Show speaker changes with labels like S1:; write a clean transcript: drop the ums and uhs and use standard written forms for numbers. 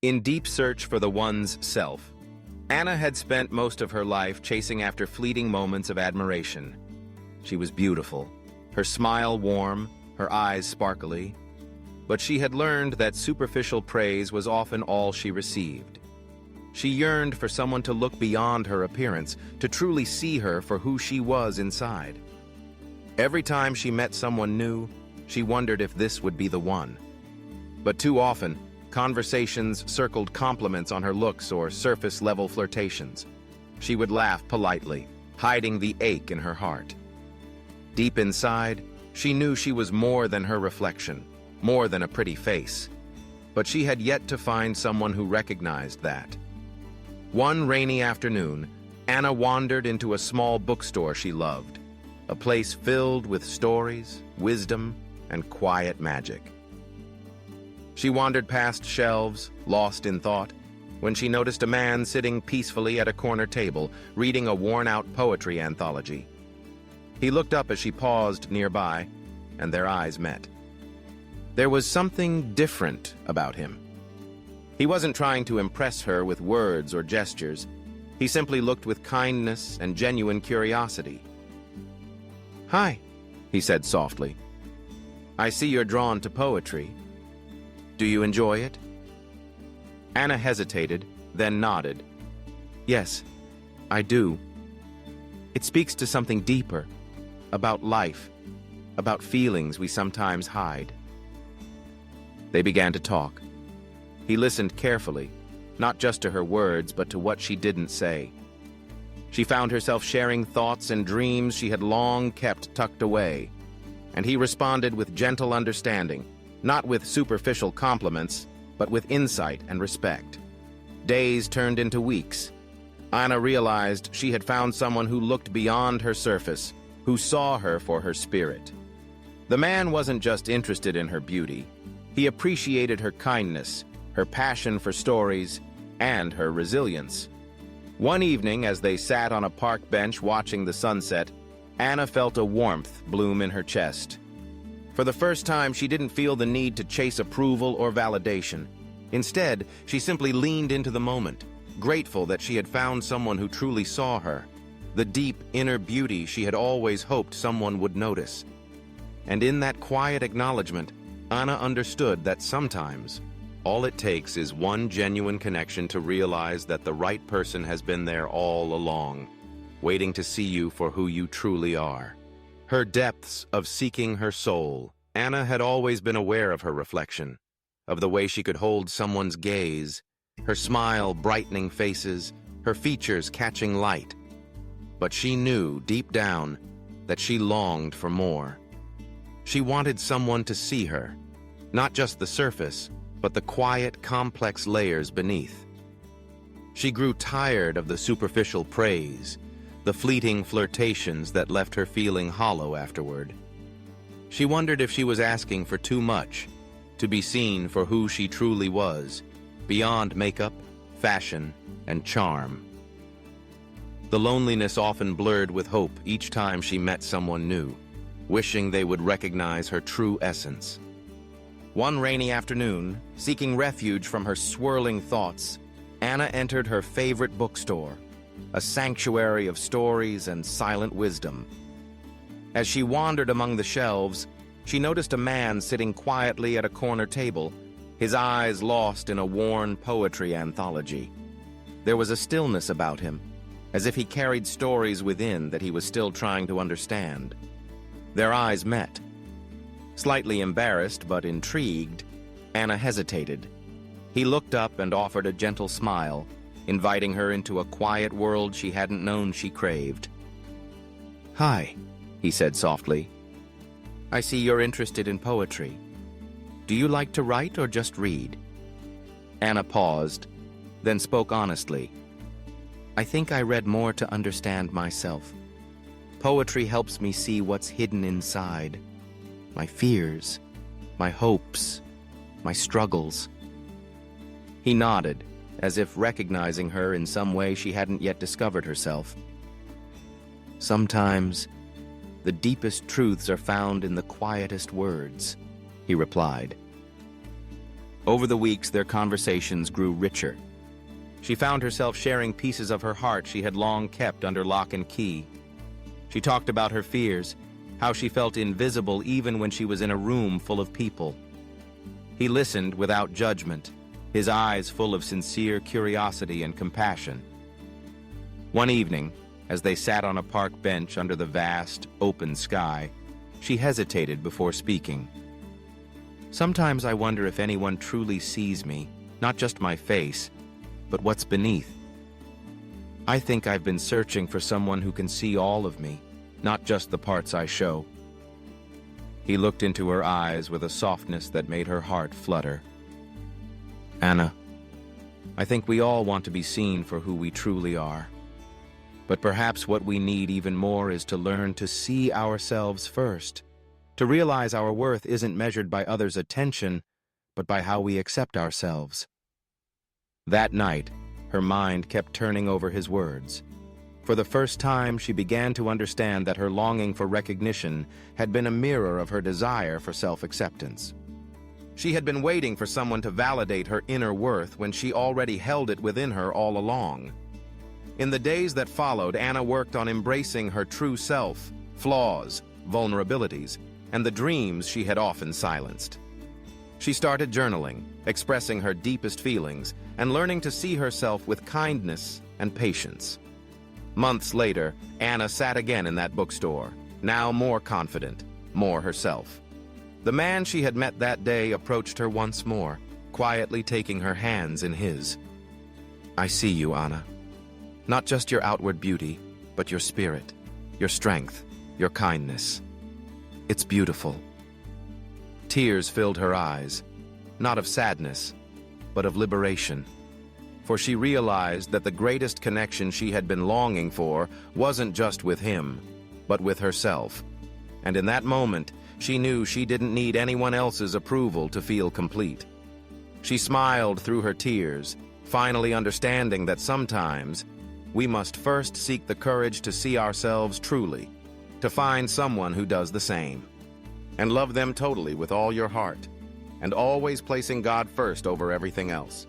S1: In deep search for the one's self, Anna had spent most of her life chasing after fleeting moments of admiration. She was beautiful, her smile warm, her eyes sparkly, but she had learned that superficial praise was often all she received. She yearned for someone to look beyond her appearance, to truly see her for who she was inside. Every time she met someone new, she wondered if this would be the one. But too often, conversations circled compliments on her looks or surface-level flirtations. She would laugh politely, hiding the ache in her heart. Deep inside, she knew she was more than her reflection, more than a pretty face. But she had yet to find someone who recognized that. One rainy afternoon, Anna wandered into a small bookstore she loved, a place filled with stories, wisdom, and quiet magic. She wandered past shelves, lost in thought, when she noticed a man sitting peacefully at a corner table, reading a worn-out poetry anthology. He looked up as she paused nearby, and their eyes met. There was something different about him. He wasn't trying to impress her with words or gestures. He simply looked with kindness and genuine curiosity. "Hi," he said softly. "I see you're drawn to poetry. Do you enjoy it?" Anna hesitated, then nodded. "Yes, I do. It speaks to something deeper, about life, about feelings we sometimes hide." They began to talk. He listened carefully, not just to her words, but to what she didn't say. She found herself sharing thoughts and dreams she had long kept tucked away, and he responded with gentle understanding, not with superficial compliments, but with insight and respect. Days turned into weeks. Anna realized she had found someone who looked beyond her surface, who saw her for her spirit. The man wasn't just interested in her beauty. He appreciated her kindness, her passion for stories, and her resilience. One evening, as they sat on a park bench watching the sunset, Anna felt a warmth bloom in her chest. For the first time, she didn't feel the need to chase approval or validation. Instead, she simply leaned into the moment, grateful that she had found someone who truly saw her, the deep inner beauty she had always hoped someone would notice. And in that quiet acknowledgement, Anna understood that sometimes, all it takes is one genuine connection to realize that the right person has been there all along, waiting to see you for who you truly are. Her depths of seeking her soul, Anna had always been aware of her reflection, of the way she could hold someone's gaze, her smile brightening faces, her features catching light. But she knew, deep down, that she longed for more. She wanted someone to see her, not just the surface, but the quiet, complex layers beneath. She grew tired of the superficial praise, the fleeting flirtations that left her feeling hollow afterward. She wondered if she was asking for too much, to be seen for who she truly was, beyond makeup, fashion, and charm. The loneliness often blurred with hope each time she met someone new, wishing they would recognize her true essence. One rainy afternoon, seeking refuge from her swirling thoughts, Anna entered her favorite bookstore, a sanctuary of stories and silent wisdom. As she wandered among the shelves, she noticed a man sitting quietly at a corner table, his eyes lost in a worn poetry anthology. There was a stillness about him, as if he carried stories within that he was still trying to understand. Their eyes met. Slightly embarrassed but intrigued, Anna hesitated. He looked up and offered a gentle smile, inviting her into a quiet world she hadn't known she craved. "Hi," he said softly. "I see you're interested in poetry. Do you like to write or just read?" Anna paused, then spoke honestly. "I think I read more to understand myself. Poetry helps me see what's hidden inside. My fears, my hopes, my struggles." He nodded, as if recognizing her in some way she hadn't yet discovered herself. "Sometimes, the deepest truths are found in the quietest words," he replied. Over the weeks, their conversations grew richer. She found herself sharing pieces of her heart she had long kept under lock and key. She talked about her fears, how she felt invisible even when she was in a room full of people. He listened without judgment, his eyes full of sincere curiosity and compassion. One evening, as they sat on a park bench under the vast, open sky, she hesitated before speaking. "Sometimes I wonder if anyone truly sees me, not just my face, but what's beneath. I think I've been searching for someone who can see all of me, not just the parts I show." He looked into her eyes with a softness that made her heart flutter. "Anna, I think we all want to be seen for who we truly are. But perhaps what we need even more is to learn to see ourselves first, to realize our worth isn't measured by others' attention, but by how we accept ourselves." That night, her mind kept turning over his words. For the first time, she began to understand that her longing for recognition had been a mirror of her desire for self-acceptance. She had been waiting for someone to validate her inner worth when she already held it within her all along. In the days that followed, Anna worked on embracing her true self, flaws, vulnerabilities, and the dreams she had often silenced. She started journaling, expressing her deepest feelings, and learning to see herself with kindness and patience. Months later, Anna sat again in that bookstore, now more confident, more herself. The man she had met that day approached her once more, quietly taking her hands in his. "I see you, Anna. Not just your outward beauty, but your spirit, your strength, your kindness. It's beautiful." Tears filled her eyes, not of sadness, but of liberation. For she realized that the greatest connection she had been longing for wasn't just with him, but with herself. And in that moment, she knew she didn't need anyone else's approval to feel complete. She smiled through her tears, finally understanding that sometimes we must first seek the courage to see ourselves truly, to find someone who does the same, and love them totally with all your heart, and always placing God first over everything else.